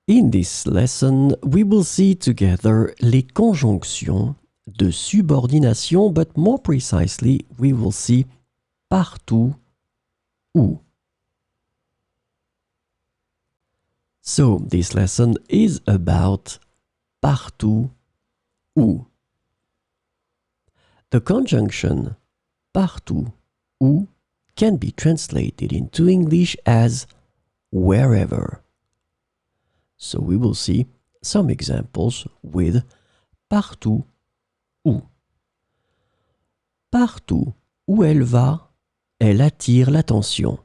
In this lesson, we will see together les conjonctions de subordination, but more precisely, we will see partout où. So, this lesson is about partout où. The conjunction partout où can be translated into English as wherever. So we will see some examples with partout où. Partout où elle va, elle attire l'attention.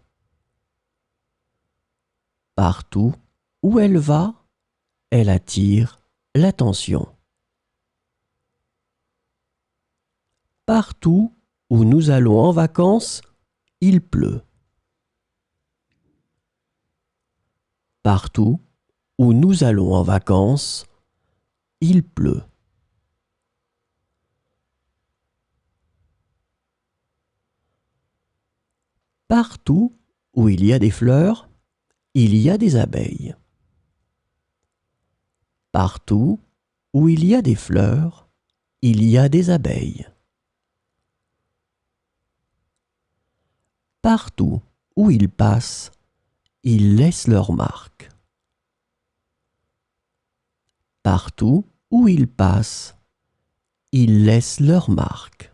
Partout où elle va, elle attire l'attention. Partout où nous allons en vacances, il pleut. Partout où nous allons en vacances, il pleut. Partout où il y a des fleurs, il y a des abeilles. Partout où il y a des fleurs, il y a des abeilles. Partout où ils passent, ils laissent leur marque. Partout où ils passent, ils laissent leur marque.